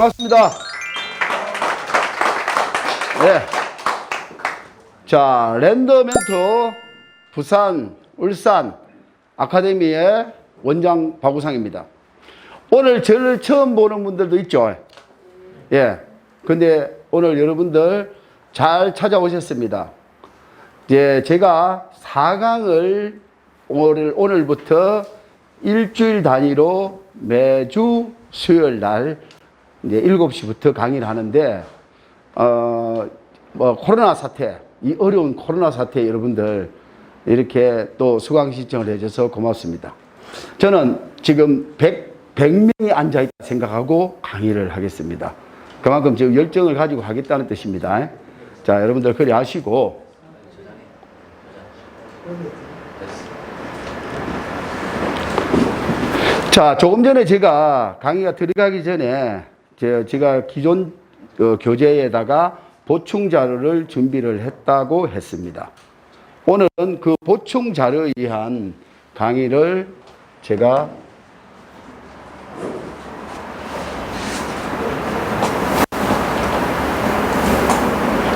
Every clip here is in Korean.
반갑습니다. 네. 자, 랜더멘토 부산, 울산 아카데미의 원장 박우상입니다. 오늘 저를 처음 보는 분들도 있죠. 예. 근데 오늘 여러분들 잘 찾아오셨습니다. 이제 제가 4강을 오늘부터 일주일 단위로 매주 수요일 날 이제 7시부터 강의를 하는데, 코로나 사태, 이 어려운 코로나 사태에 여러분들 이렇게 또 수강 신청을 해줘서 고맙습니다. 저는 지금 100명이 앉아있다 생각하고 강의를 하겠습니다. 그만큼 지금 열정을 가지고 하겠다는 뜻입니다. 자, 여러분들 그리 하시고. 자, 조금 전에 제가 강의가 들어가기 전에 제가 기존 교재에다가 보충 자료를 준비를 했다고 했습니다. 오늘은 그 보충 자료에 의한 강의를 제가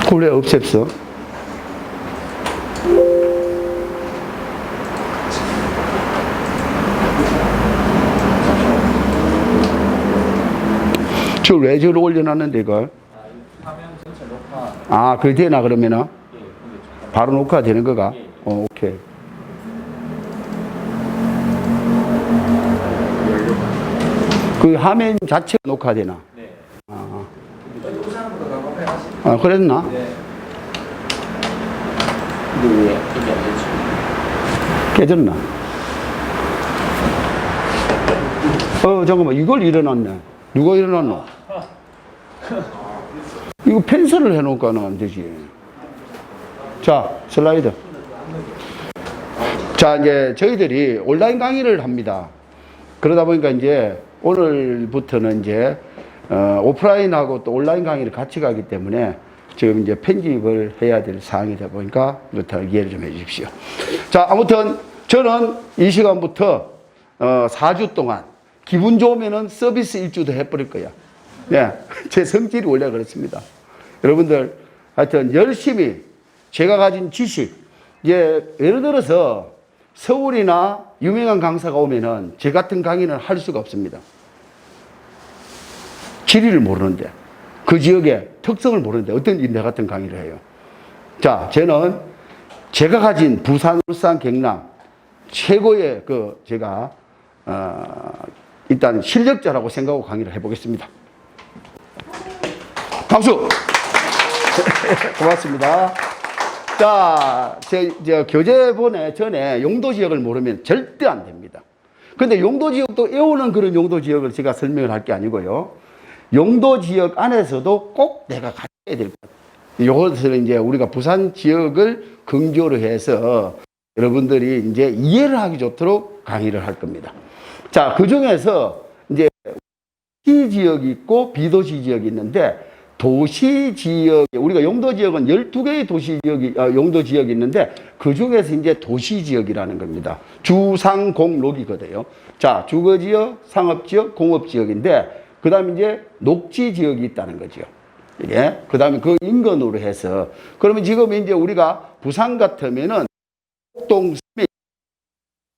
그걸 왜 없앴어? 저걸 왜 저를 올려놨는데 이걸? 화면 전체 녹화. 아, 그래 되나 그러면은? 예, 바로 녹화 되는 거가? 예. 오케이. 그 화면 자체가 녹화되나? 네. 아, 우상부터 가고 하시죠. 아 그랬나? 네. 근데 왜 그게 안 되지? 깨졌나? 잠깐만, 이걸 일어났네. 누가 일어났노? 이거 펜슬을 해놓을까는 안 되지. 자, 슬라이드. 자, 이제 저희들이 온라인 강의를 합니다. 그러다 보니까 이제 오늘부터는 이제 오프라인하고 또 온라인 강의를 같이 가기 때문에 지금 이제 편집을 해야 될 사항이다 보니까 그렇다 이해를 좀 해 주십시오. 자, 아무튼 저는 이 시간부터 4주 동안 기분 좋으면은 서비스 일주도 해버릴 거야. 네, 제 성질이 원래 그렇습니다. 여러분들 하여튼 열심히 제가 가진 지식, 예를 들어서 서울이나 유명한 강사가 오면은 제 같은 강의는 할 수가 없습니다. 지리를 모르는데, 그 지역의 특성을 모르는데 어떤 내 같은 강의를 해요. 자, 저는 제가 가진 부산, 울산, 경남 최고의 제가 일단 실력자라고 생각하고 강의를 해보겠습니다. 박수! 고맙습니다. 자, 제 교재 전에 용도 지역을 모르면 절대 안 됩니다. 근데 용도 지역도 외우는 그런 용도 지역을 제가 설명을 할 게 아니고요. 용도 지역 안에서도 꼭 내가 가져야 될 것 같아요. 이것을 이제 우리가 부산 지역을 근교로 해서 여러분들이 이제 이해를 하기 좋도록 강의를 할 겁니다. 자, 그 중에서 이제 도시 지역이 있고 비도시 지역이 있는데, 도시 지역, 우리가 용도 지역은 12개의 도시 지역이, 용도 지역이 있는데, 그 중에서 이제 도시 지역이라는 겁니다. 주상공록이거든요. 자, 주거 지역, 상업 지역, 공업 지역인데, 그 다음에 이제 녹지 지역이 있다는 거죠. 예. 그 다음에 그 인근으로 해서, 그러면 지금 이제 우리가 부산 같으면은 목동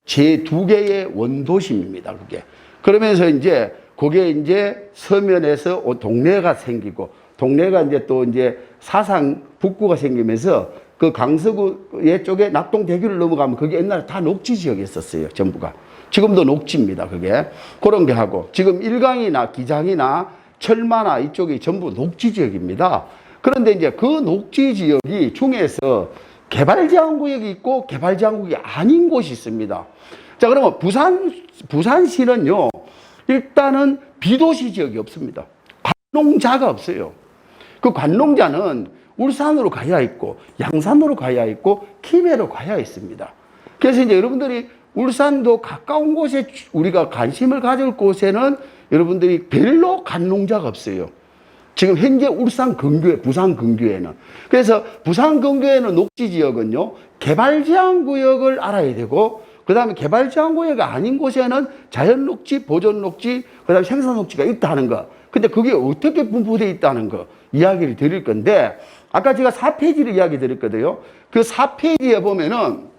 제 2개의 원도심입니다, 그게. 그러면서 이제, 그게 이제 서면에서 동네가 생기고, 동네가 이제 또 이제 사상 북구가 생기면서 그 강서구의 쪽에 낙동대교를 넘어가면 그게 옛날에 다 녹지 지역이었었어요, 전부가. 지금도 녹지입니다, 그게. 그런 게 하고, 지금 일강이나 기장이나 철마나 이쪽이 전부 녹지 지역입니다. 그런데 이제 그 녹지 지역이 중에서 개발제한구역이 있고 개발제한구역이 아닌 곳이 있습니다. 자, 그러면 부산시는요, 일단은 비도시 지역이 없습니다. 관농자가 없어요. 그 관농자는 울산으로 가야 있고, 양산으로 가야 있고, 김해로 가야 있습니다. 그래서 이제 여러분들이 울산도 가까운 곳에 우리가 관심을 가질 곳에는 여러분들이 별로 관농자가 없어요. 지금 현재 울산 근교에, 부산 근교에는. 그래서 부산 근교에는 녹지 지역은요, 개발 제한 구역을 알아야 되고, 그 다음에 개발 제한 구역이 아닌 곳에는 자연 녹지, 보존 녹지, 그 다음에 생산 녹지가 있다는 거. 근데 그게 어떻게 분포되어 있다는 거 이야기를 드릴 건데, 아까 제가 4페이지를 이야기 드렸거든요. 그 4페이지에 보면은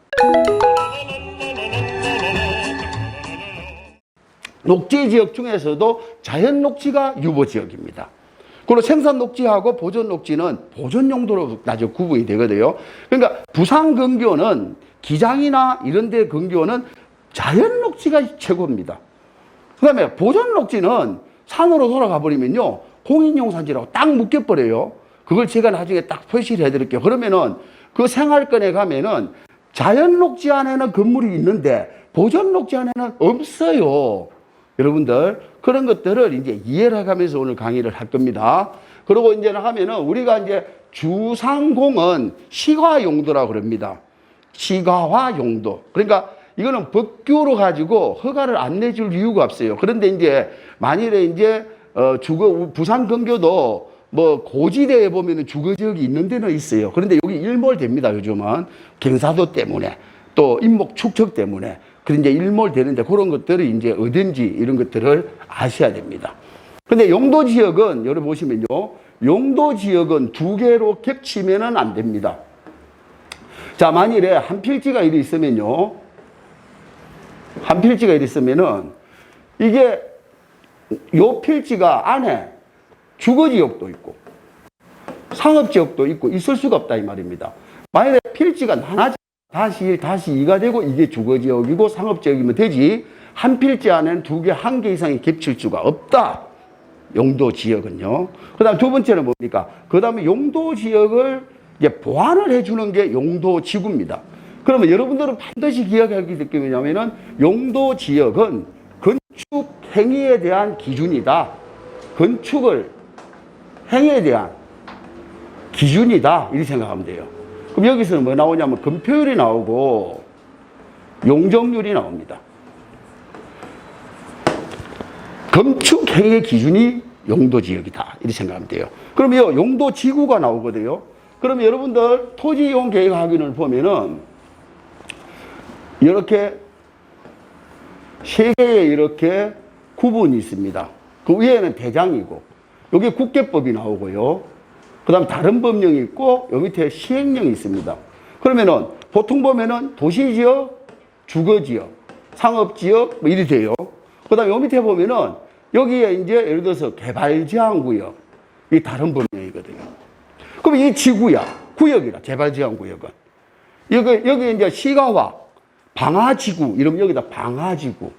녹지 지역 중에서도 자연 녹지가 유보 지역입니다. 그리고 생산 녹지하고 보존 녹지는 보존 용도로 나중에 구분이 되거든요. 그러니까 부산 근교는 기장이나 이런 데 근교는 자연 녹지가 최고입니다. 그 다음에 보존 녹지는 산으로 돌아가 버리면요, 공인용산지라고 딱 묶여버려요. 그걸 제가 나중에 딱 표시를 해드릴게요. 그러면은 그 생활권에 가면은 자연 녹지 안에는 건물이 있는데 보존 녹지 안에는 없어요. 여러분들, 그런 것들을 이제 이해를 해가면서 오늘 강의를 할 겁니다. 그리고 이제는 하면은 우리가 이제 주상공은 시가 용도라고 그럽니다. 시가화 용도. 그러니까 이거는 법규로 가지고 허가를 안 내줄 이유가 없어요. 그런데 이제 만일에 이제 부산 근교도 뭐 고지대에 보면은 주거지역이 있는 데는 있어요. 그런데 여기 일몰됩니다. 요즘은 경사도 때문에 또 인목 축적 때문에. 그런데 일몰되는데 그런 것들이 이제 어딘지 이런 것들을 아셔야 됩니다. 근데 용도 지역은 여러분 보시면요, 용도 지역은 두 개로 겹치면은 안 됩니다. 자, 만일에 한 필지가 이리 있으면요, 한 필지가 이리 있으면은 이게 요 필지가 안에 주거지역도 있고 상업지역도 있고 있을 수가 없다 이 말입니다. 만약에 필지가 나눠져 다시 1, 다시 2가 되고 이게 주거지역이고 상업지역이면 되지, 한 필지 안에는 두 개, 한 개 이상이 겹칠 수가 없다. 용도지역은요. 그 다음 두 번째는 뭡니까? 그 다음에 용도지역을 이제 보완을 해주는 게 용도지구입니다. 그러면 여러분들은 반드시 기억하게 될 게 뭐냐면은 용도지역은 건축 행위에 대한 기준이다. 건축을 행위에 대한 기준이다. 이렇게 생각하면 돼요. 그럼 여기서는 뭐 나오냐면 건폐율이 나오고 용적률이 나옵니다. 건축 행위의 기준이 용도지역이다. 이렇게 생각하면 돼요. 그러면 용도지구가 나오거든요. 그러면 여러분들 토지이용 계획 확인을 보면은 이렇게 세 개의 이렇게 구분이 있습니다. 그 위에는 대장이고 여기 국계법이 나오고요. 그 다음 다른 법령이 있고 여기 밑에 시행령이 있습니다. 그러면은 보통 보면은 도시지역, 주거지역, 상업지역 뭐 이리 돼요. 그 다음에 여기 밑에 보면은 여기에 이제 예를 들어서 개발제한구역, 이 다른 법령이거든요. 그럼 이 지구야, 구역이라, 개발제한구역은. 여기 이제 시가화, 방화지구, 이러면 여기다 방화지구.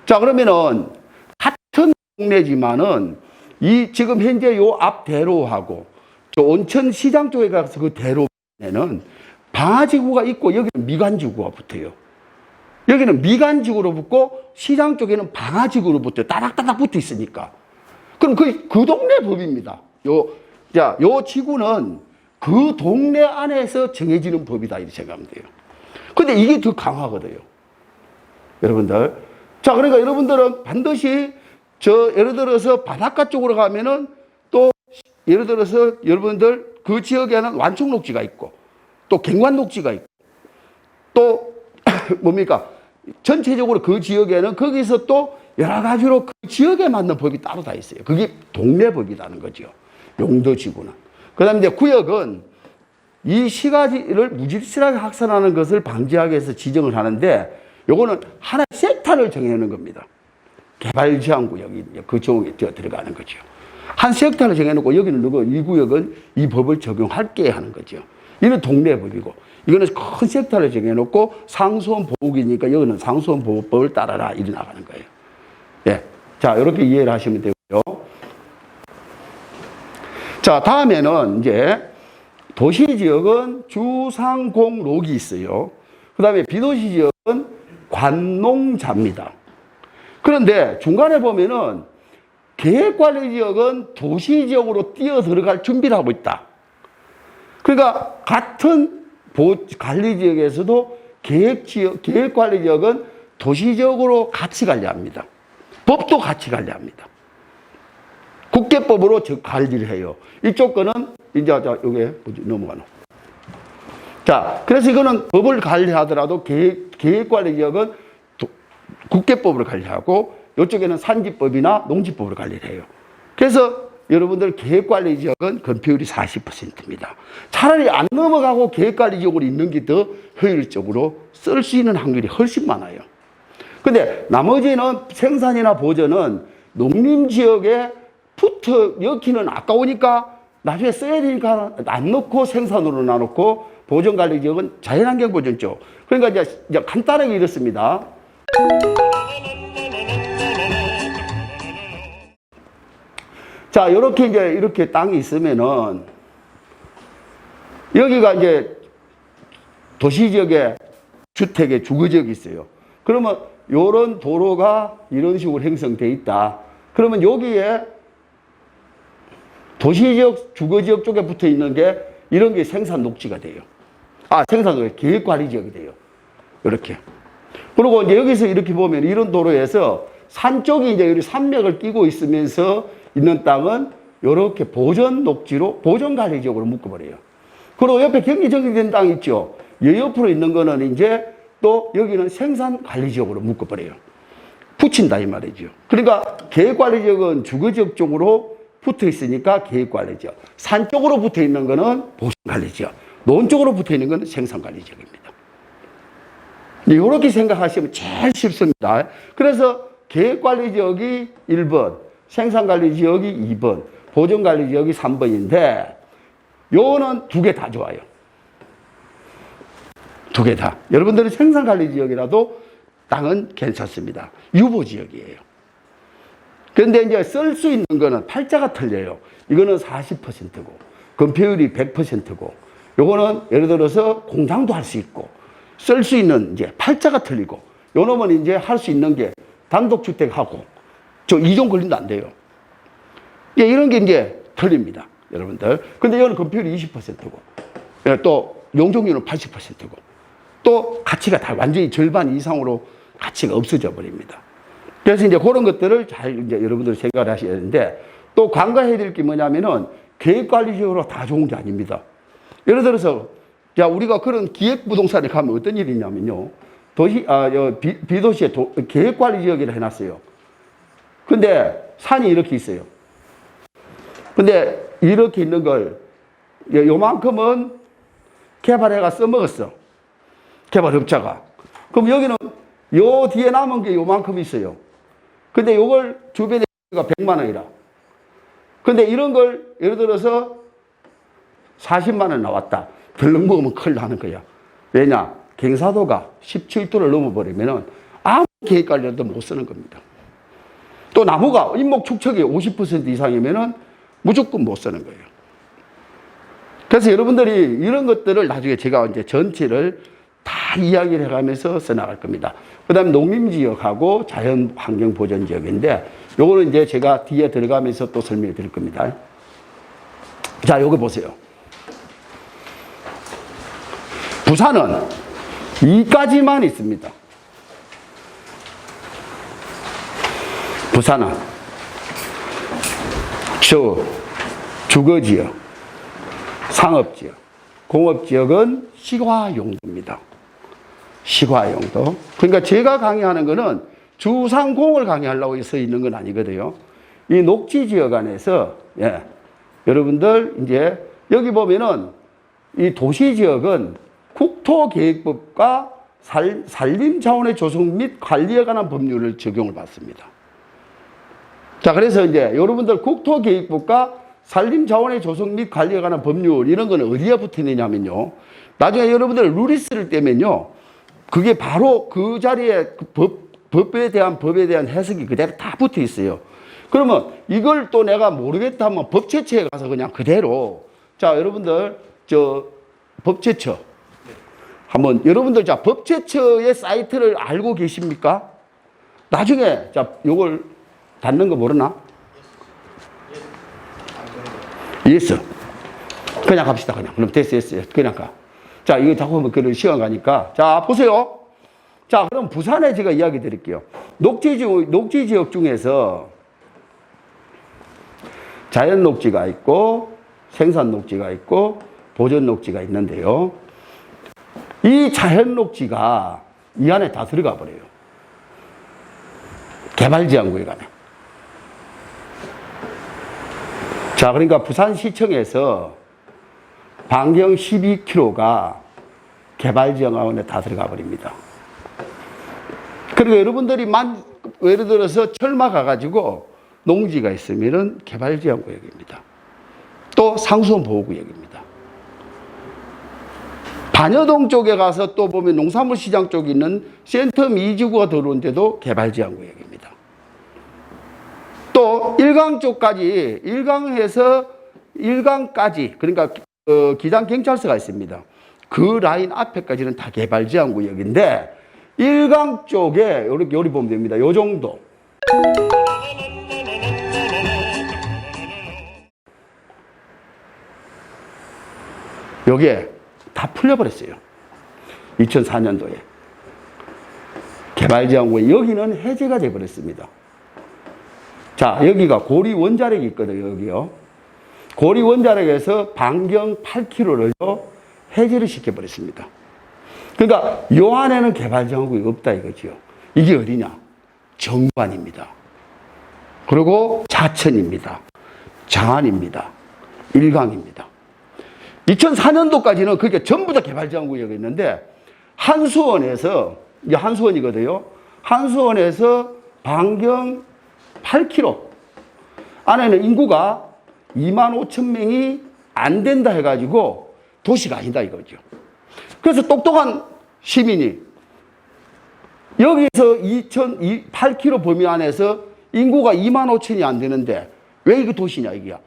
자, 그러면은 같은 동네지만은 이 지금 현재 요 앞 대로하고 저 온천시장 쪽에 가서 그 대로에는 방화지구가 있고 여기는 미관지구가 붙어요. 여기는 미관지구로 붙고 시장 쪽에는 방화지구로 붙어요. 따닥따닥 붙어 있으니까. 그럼 그 동네 법입니다. 요 지구는 그 동네 안에서 정해지는 법이다. 이렇게 생각하면 돼요. 근데 이게 더 강하거든요. 여러분들. 자, 그러니까 여러분들은 반드시 예를 들어서 바닷가 쪽으로 가면은 또 예를 들어서 여러분들 그 지역에는 완충녹지가 있고 또 갱관녹지가 있고 또 뭡니까? 전체적으로 그 지역에는 거기서 또 여러 가지로 그 지역에 맞는 법이 따로 다 있어요. 그게 동네법이라는 거죠. 용도지구는. 그 다음에 이제 구역은 이 시가지를 무질서하게 확산하는 것을 방지하기 위해서 지정을 하는데 요거는 하나의 섹터를 정해놓는 겁니다. 개발제한구역이 그 종에 들어가는 거죠. 한 섹터를 정해놓고 여기는 누구, 이 구역은 이 법을 적용할게 하는 거죠. 이는 동네법이고 이거는 큰 섹터를 정해놓고 상수원 보호구이니까 여기는 상수원 보호법을 따라라 이리 나가는 거예요. 예. 자, 이렇게 이해를 하시면 되고요. 자, 다음에는 이제 도시지역은 주상공록이 있어요. 그 다음에 비도시지역은 관농자입니다. 그런데 중간에 보면은 계획관리지역은 도시지역으로 뛰어 들어갈 준비를 하고 있다. 그러니까 같은 관리지역에서도 계획관리지역은 도시지역으로 같이 관리합니다. 법도 같이 관리합니다. 국계법으로 관리를 해요. 이쪽 거는 이제 여기 넘어가노. 자, 그래서 이거는 법을 관리하더라도 계획관리지역은 국계법으로 관리하고 이쪽에는 산지법이나 농지법으로 관리를 해요. 그래서 여러분들 계획관리 지역은 건폐율이 40%입니다. 차라리 안 넘어가고 계획관리 지역으로 있는 게 더 효율적으로 쓸 수 있는 확률이 훨씬 많아요. 근데 나머지는 생산이나 보전은 농림지역에 붙어 넣기는 아까우니까 나중에 써야 되니까 안 넣고 생산으로 놔놓고 보전관리 지역은 자연환경 보전 쪽. 그러니까 이제 간단하게 이렇습니다. 자, 이렇게 땅이 있으면은 여기가 이제 도시지역에 주택의 주거지역이 있어요. 그러면 요런 도로가 이런 식으로 형성돼 있다. 그러면 여기에 도시지역, 주거지역 쪽에 붙어 있는 게 이런 게 생산 녹지가 돼요. 생산 계획관리 지역이 돼요. 이렇게. 그리고 이제 여기서 이렇게 보면 이런 도로에서 산 쪽이 이제 여기 산맥을 끼고 있으면서 있는 땅은 이렇게 보전 녹지로 보전관리 지역으로 묶어버려요. 그리고 옆에 경기 정리된 땅 있죠. 이 옆으로 있는 거는 이제 또 여기는 생산관리 지역으로 묶어버려요. 붙인다 이 말이죠. 그러니까 계획관리 지역은 주거지역 쪽으로 붙어 있으니까 계획관리 지역. 산 쪽으로 붙어 있는 거는 보전관리 지역. 논 쪽으로 붙어 있는 거는 생산관리 지역입니다. 이렇게 생각하시면 제일 쉽습니다. 그래서 계획관리 지역이 1번, 생산관리 지역이 2번, 보전관리 지역이 3번인데 요거는 두 개 다 좋아요. 두 개 다. 여러분들은 생산관리 지역이라도 땅은 괜찮습니다. 유보지역이에요. 그런데 이제 쓸 수 있는 거는 팔자가 틀려요. 이거는 40%고, 건폐율이 100%고, 요거는 예를 들어서 공장도 할 수 있고, 쓸 수 있는 이제 팔자가 틀리고, 요 놈은 이제 할 수 있는 게 단독주택하고, 저 2종 걸린도 안 돼요. 예, 이런 게 이제 틀립니다. 여러분들. 근데 이거는 건폐율이 20%고, 또 용적률은 80%고, 또 가치가 다 완전히 절반 이상으로 가치가 없어져 버립니다. 그래서 이제 그런 것들을 잘 이제 여러분들 생각을 하셔야 되는데, 또 간과해야 될 게 뭐냐면은 계획관리적으로 다 좋은 게 아닙니다. 예를 들어서, 자, 우리가 그런 기획부동산에 가면 어떤 일이 있냐면요. 비도시에 계획관리 지역이라 해놨어요. 근데 산이 이렇게 있어요. 근데 이렇게 있는 걸 요만큼은 개발해가 써먹었어. 개발업자가. 그럼 여기는 요 뒤에 남은 게 요만큼 있어요. 근데 요걸 주변에 100만 원이라. 근데 이런 걸 예를 들어서 40만 원 나왔다. 덜렁 먹으면 큰일 나는 거야. 왜냐? 경사도가 17도를 넘어버리면 아무 계획관리도 못 쓰는 겁니다. 또 나무가 인목 축척이 50% 이상이면은 무조건 못 쓰는 거예요. 그래서 여러분들이 이런 것들을 나중에 제가 이제 전체를 다 이야기를 해가면서 써나갈 겁니다. 그 다음에 농림지역하고 자연환경보전지역인데 요거는 이제 제가 뒤에 들어가면서 또 설명해 드릴 겁니다. 자, 요거 보세요. 부산은 이까지만 있습니다. 부산은 주거지역, 상업지역, 공업지역은 시화용도입니다. 시화용도. 그러니까 제가 강의하는 거는 주상공을 강의하려고 써 있는 건 아니거든요. 이 녹지지역 안에서, 여러분들 이제 여기 보면은 이 도시지역은 국토계획법과 산림자원의 조성 및 관리에 관한 법률을 적용을 받습니다. 자, 그래서 이제 여러분들 국토계획법과 산림자원의 조성 및 관리에 관한 법률 이런 거는 어디에 붙어 있느냐면요. 나중에 여러분들 루리스를 떼면요. 그게 바로 그 자리에 법에 대한 해석이 그대로 다 붙어 있어요. 그러면 이걸 또 내가 모르겠다 하면 법제처에 가서 그냥 그대로 자, 여러분들 법제처 한번 여러분들 자, 법제처의 사이트를 알고 계십니까? 나중에 자, 요걸 닫는 거 모르나? 예스. 그냥 갑시다, 그냥. 그럼 됐어요. 그냥 가. 자, 이거 자꾸 하면 그런 시간 가니까. 자, 보세요. 자, 그럼 부산에 제가 이야기 드릴게요. 녹지지역 중에서 자연 녹지가 있고, 생산 녹지가 있고, 보전 녹지가 있는데요. 이 자연 녹지가 이 안에 다 들어가 버려요. 개발지향구에 가면. 자, 그러니까 부산시청에서 반경 12km가 개발지역에 다 들어가 버립니다. 그리고 여러분들이 예를 들어서 철마 가가지고 농지가 있으면은 개발지역구역입니다. 또 상수원 보호구역입니다. 반여동 쪽에 가서 또 보면 농산물 시장 쪽에 있는 센터 미지구가 들어오는데도 개발지역구역입니다. 또 일강 쪽까지, 일강에서 일강까지, 그러니까 기장경찰서가 있습니다. 그 라인 앞에까지는 다 개발지역구역인데 일강 쪽에 이렇게 요리 보면 됩니다. 요 정도. 여기에 다 풀려버렸어요. 2004년도에. 개발지역구역 여기는 해제가 되어버렸습니다. 자, 여기가 고리 원자력이 있거든요. 여기요. 고리 원자력에서 반경 8km를 해제를 시켜버렸습니다. 그러니까 요 안에는 개발지역구역이 없다 이거죠. 이게 어디냐? 정관입니다. 그리고 자천입니다. 장안입니다. 일강입니다. 2004년도까지는 그게 전부 다 개발지역구역이었는데 한수원에서, 이게 한수원이거든요. 한수원에서 반경 8km 안에는 인구가 25,000명이 안 된다 해가지고 도시가 아니다 이거죠. 그래서 똑똑한 시민이 여기서 8km 범위 안에서 인구가 25,000이 안 되는데 왜 이거 도시냐 이게야.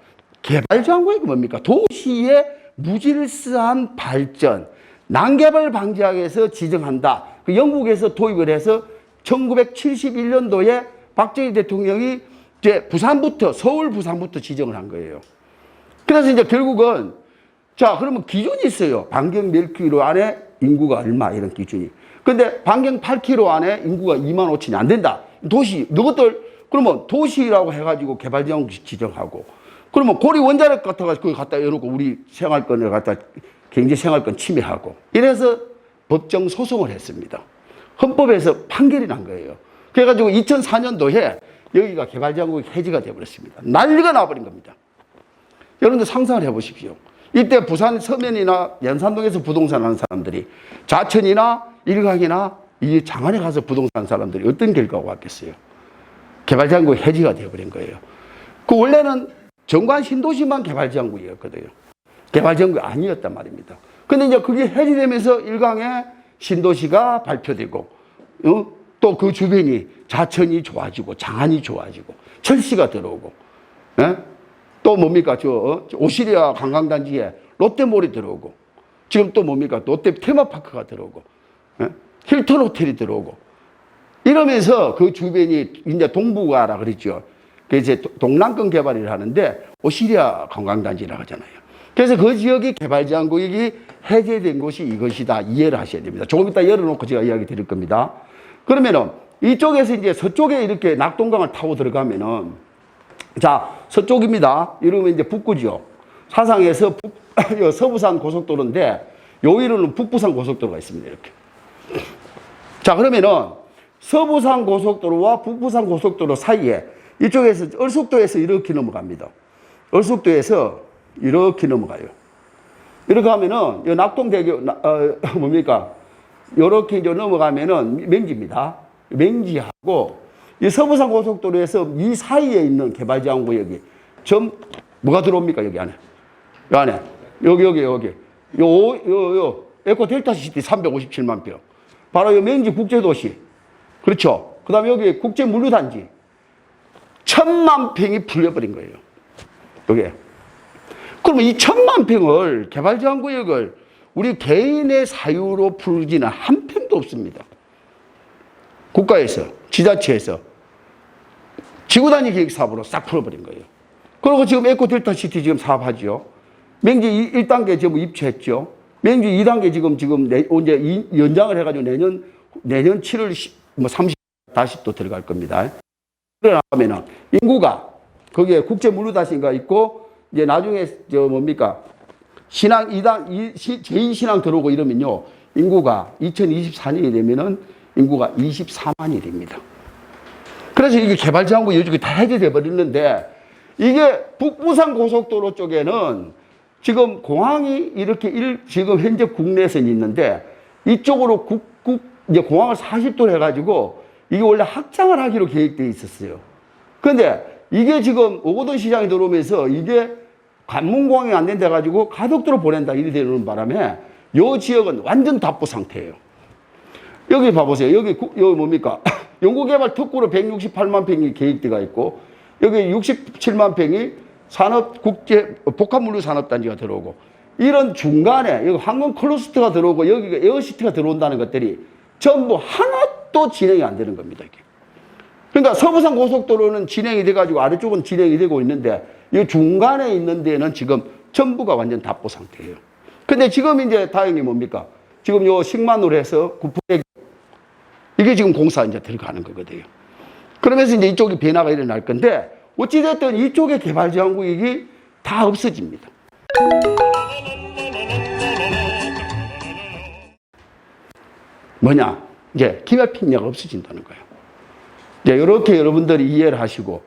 개발지역구역이 뭡니까? 도시의 무질서한 발전, 난개발 방지학에서 지정한다. 그 영국에서 도입을 해서 1971년도에 박정희 대통령이 이제 부산부터, 서울 부산부터 지정을 한 거예요. 그래서 이제 결국은 자, 그러면 기준이 있어요. 반경 몇 킬로 안에 인구가 얼마 이런 기준이. 근데 반경 8km 안에 인구가 25,000이 안 된다. 도시, 너것들 그러면 도시라고 해가지고 개발지역 지정하고 그러면 고리 원자력 같아가지고 그걸 갖다 열어놓고 우리 생활권을 갖다 경제생활권 침해하고 이래서 법정 소송을 했습니다. 헌법에서 판결이 난 거예요. 그래가지고 2004년도에 여기가 개발지역구역 해지가 되어버렸습니다. 난리가 나버린 겁니다. 여러분들 상상을 해보십시오. 이때 부산 서면이나 연산동에서 부동산 하는 사람들이 자천이나 일강이나 이 장안에 가서 부동산 하는 사람들이 어떤 결과가 왔겠어요? 개발지역구역 해지가 되어버린 거예요. 그 원래는 정관 신도시만 개발지역구역이었거든요. 개발지역구역이 아니었단 말입니다. 근데 이제 그게 해지되면서 일강에 신도시가 발표되고, 또 그 주변이 자천이 좋아지고, 장안이 좋아지고, 철시가 들어오고, 또 뭡니까? 오시리아 관광단지에 롯데몰이 들어오고, 지금 또 뭡니까? 롯데 테마파크가 들어오고, 힐튼 호텔이 들어오고, 이러면서 그 주변이 이제 동북아라 그랬죠. 그래서 이제 동남권 개발을 하는데 오시리아 관광단지라고 하잖아요. 그래서 그 지역이 개발지역구역이 해제된 곳이 이것이다. 이해를 하셔야 됩니다. 조금 이따 열어놓고 제가 이야기 드릴 겁니다. 그러면은 이쪽에서 이제 서쪽에 이렇게 낙동강을 타고 들어가면은 자, 서쪽입니다. 이러면 이제 북구죠. 사상에서 서부산 고속도로인데 요 위로는 북부산 고속도로가 있습니다. 이렇게. 자, 그러면은 서부산 고속도로와 북부산 고속도로 사이에 이쪽에서 얼숙도에서 이렇게 넘어갑니다. 얼숙도에서 이렇게 넘어가요. 이렇게 하면은 이 낙동대교 뭡니까? 이렇게 이제 넘어가면은 맹지입니다. 맹지하고 이 서부산 고속도로에서 이 사이에 있는 개발지역구역이 전 뭐가 들어옵니까? 여기 안에. 이 안에. 여기. 요 에코 델타 시티 357만 평. 바로 이 맹지 국제도시. 그렇죠. 그 다음에 여기 국제물류단지. 1,000만 평이 풀려버린 거예요. 여기에. 그러면 이 1,000만 평을 개발지역구역을 우리 개인의 사유로 풀지는 한 평도 없습니다. 국가에서, 지자체에서 지구단위 계획 사업으로 싹 풀어버린 거예요. 그리고 지금 에코델타시티 지금 사업하죠. 맹지 1단계 지금 입주했죠. 맹지 2단계 지금 이제 연장을 해가지고 내년 7월 30 다시 또 들어갈 겁니다. 그러면은 인구가 거기에 국제물류단지가 있고 이제 나중에 뭡니까? 신항 2단, 제2신항 들어오고 이러면요. 인구가 2024년이 되면은 인구가 24만이 됩니다. 그래서 이게 개발지역구역이 다 해제돼 버리는데 이게 북부산 고속도로 쪽에는 지금 공항이 이렇게 지금 현재 국내에서는 있는데 이쪽으로 이제 공항을 40도로 해가지고 이게 원래 확장을 하기로 계획되어 있었어요. 그런데 이게 지금 오거돈 시장이 들어오면서 이게 관문공항이 안 된다 가지고 가덕도로 보낸다 이래 되는 바람에 이 지역은 완전 답보 상태예요. 여기 봐보세요. 여기 뭡니까? 연구개발 특구로 168만 평이 계획되어 있고 여기 67만 평이 복합물류산업단지가 들어오고 이런 중간에 여기 항공 클러스터가 들어오고 여기가 에어시티가 들어온다는 것들이 전부 하나도 진행이 안 되는 겁니다. 이게. 그러니까 서부산 고속도로는 진행이 돼가지고 아래쪽은 진행이 되고 있는데 이 중간에 있는 데는 지금 전부가 완전 답보 상태예요. 근데 지금 이제 다행히 뭡니까? 지금 요 식만으로 해서 구포 이게 지금 공사 이제 들어가는 거거든요. 그러면서 이제 이쪽이 변화가 일어날 건데 어찌됐든 이쪽의 개발 제한 구역이 다 없어집니다. 뭐냐? 이제 기회핀냐가 없어진다는 거예요. 이제 이렇게 여러분들이 이해를 하시고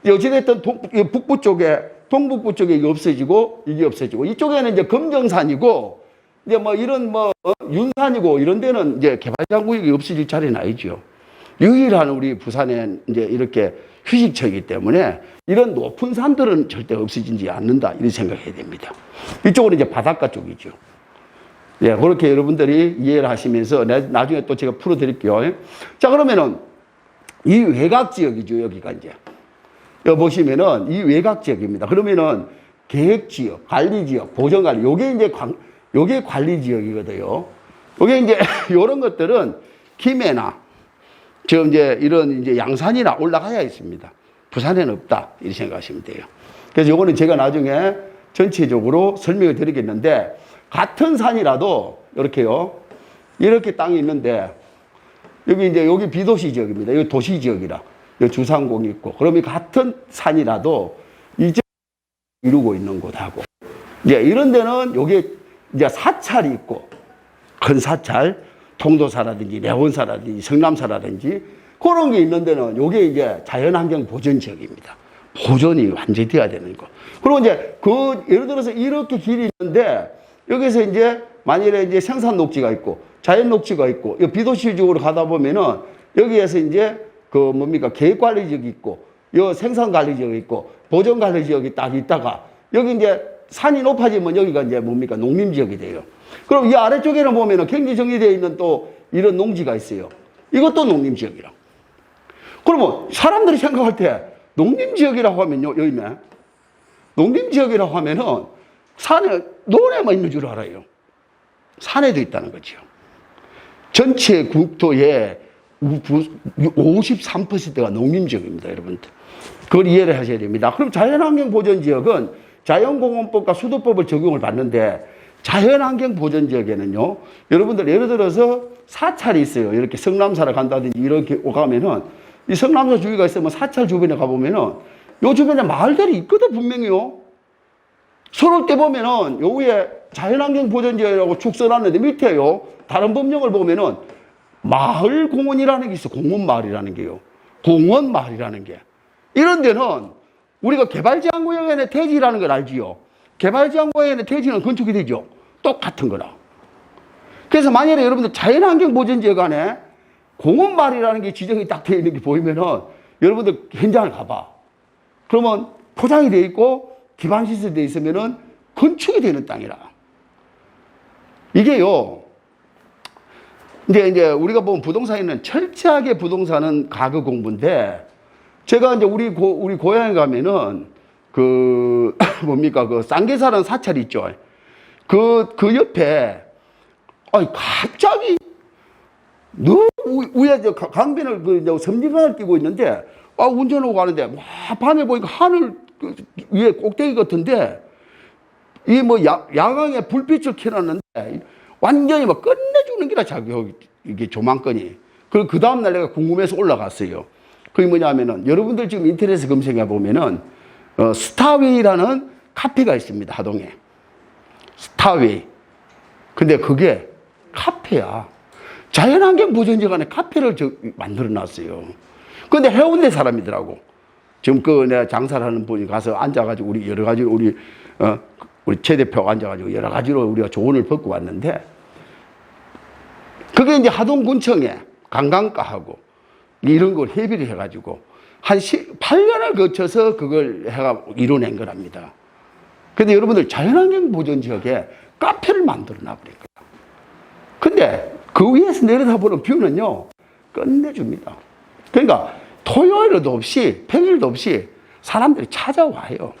어찌됐든 북부 쪽에 동북부 쪽에 이게 없어지고 이게 없어지고 이쪽에는 이제 금정산이고 이제 뭐 이런 윤산이고 이런 데는 이제 개발 제한 구역이 없어질 차례는 아니죠. 유일한 우리 부산에 이제 이렇게 휴식처이기 때문에 이런 높은 산들은 절대 없어지지 않는다 이렇게 생각해야 됩니다. 이쪽은 이제 바닷가 쪽이죠. 예, 그렇게 여러분들이 이해를 하시면서 나중에 또 제가 풀어드릴게요. 자, 그러면은 이 외곽 지역이죠. 여기가 이제 여기 보시면은 이 외곽 지역입니다. 그러면은 계획 지역, 관리 지역, 보전 관리 요게 이제 요게 관리 지역이거든요. 요게 이제 이런 것들은 김해나 지금 이제 이런 이제 양산이나 올라가야 있습니다. 부산에는 없다 이렇게 생각하시면 돼요. 그래서 요거는 제가 나중에 전체적으로 설명을 드리겠는데 같은 산이라도 이렇게요. 이렇게 땅이 있는데 여기 이제 여기 비도시 지역입니다. 여기 도시 지역이라 여기 주상공이 있고 그러면 같은 산이라도 이제 이루고 있는 곳하고 이제 이런 데는 여기 이제 사찰이 있고 큰 사찰 통도사라든지 내원사라든지 성남사라든지 그런 게 있는 데는 요게 이제 자연환경 보전 지역입니다. 보존이 완전히 돼야 되는 거. 그리고 이제 예를 들어서 이렇게 길이 있는데 여기서 이제 만일에 이제 생산 녹지가 있고 자연 녹지가 있고 비도시 지역으로 가다 보면은 여기에서 이제 계획 관리 지역이 있고 요 생산 관리 지역이 있고 보존 관리 지역이 딱 있다가 여기 이제 산이 높아지면 여기가 이제 농림 지역이 돼요. 그럼 이 아래쪽에는 보면은 경지 정리되어 있는 또 이런 농지가 있어요. 이것도 농림 지역이라. 그러면 사람들이 생각할 때 농림 지역이라고 하면요, 여기네. 농림 지역이라고 하면은 산에 논에만 있는 줄 알아요. 산에도 있다는 거죠. 전체 국토의 53%가 농림 지역입니다, 여러분들. 그걸 이해를 하셔야 됩니다. 그럼 자연환경 보전 지역은 자연공원법과 수도법을 적용을 받는데 자연환경 보전 지역에는요, 여러분들 예를 들어서 사찰이 있어요. 이렇게 성남사를 간다든지 이렇게 가면은 이 성남사 주위가 있으면 사찰 주변에 가보면은 요 주변에 마을들이 있거든, 분명히요. 서울 때 보면은 요 위에 자연환경 보전 지역이라고 축 써놨는데 밑에요. 다른 법령을 보면은 마을 공원이라는 게 있어. 공원 마을이라는 게요. 공원 마을이라는 게. 이런 데는 우리가 개발제한구역에는 대지라는 걸 알지요. 개발제한구역에는 대지는 건축이 되죠. 똑같은 거라. 그래서 만약에 여러분들 자연환경 보전지역 안에 공원 마을이라는 게 지정이 딱 되어 있는 게 보이면은 여러분들 현장을 가봐. 그러면 포장이 되어 있고 기반시설이 되어 있으면은 건축이 되는 땅이라. 이게요. 이제 우리가 보면 부동산에는 철저하게 부동산은 가격 공부인데 제가 이제 우리 고향에 가면은 그 쌍계사라는 사찰이 있죠. 그 옆에 갑자기 너무 위에 강변을 섬진강을 끼고 있는데 운전하고 가는데 밤에 보니까 하늘 위에 꼭대기 같은데 이 야광에 불빛을 켜놨는데 완전히 끝내주는 기라 이게 조망권이. 그리고 그 다음날 내가 궁금해서 올라갔어요. 그게 뭐냐면은 여러분들 지금 인터넷에 검색해 보면은 스타웨이라는 카페가 있습니다. 하동에. 스타웨이. 근데 그게 카페야. 자연환경 보전지역 안에 카페를 만들어 놨어요. 근데 해운대 사람이더라고. 지금 그 내가 장사를 하는 분이 가서 앉아가지고 우리 여러 가지 우리 최 대표가 앉아가지고 여러 가지로 우리가 조언을 받고 왔는데 그게 이제 하동군청에 관광과하고 이런 걸 협의를 해가지고 한 8년을 거쳐서 그걸 해가 이뤄낸 거랍니다. 근데 여러분들 자연환경 보전 지역에 카페를 만들어 놔버린 거야. 근데 그 위에서 내려다보는 뷰는요, 끝내줍니다. 그러니까 토요일도 없이, 평일도 없이 사람들이 찾아와요.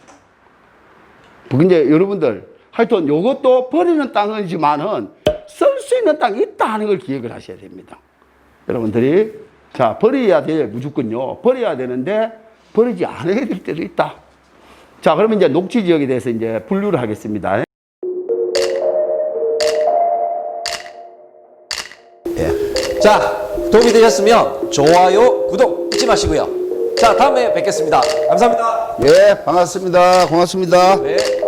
근데 여러분들, 하여튼 이것도 버리는 땅이지만은 쓸 수 있는 땅이 있다 하는 걸 기억을 하셔야 됩니다. 여러분들이, 자, 버려야 돼. 무조건요. 버려야 되는데, 버리지 않아야 될 때도 있다. 자, 그러면 이제 녹지 지역에 대해서 이제 분류를 하겠습니다. 예. 자, 도움이 되셨으면 좋아요, 구독 잊지 마시고요. 자, 다음에 뵙겠습니다. 감사합니다. 예, 반갑습니다. 고맙습니다. 네.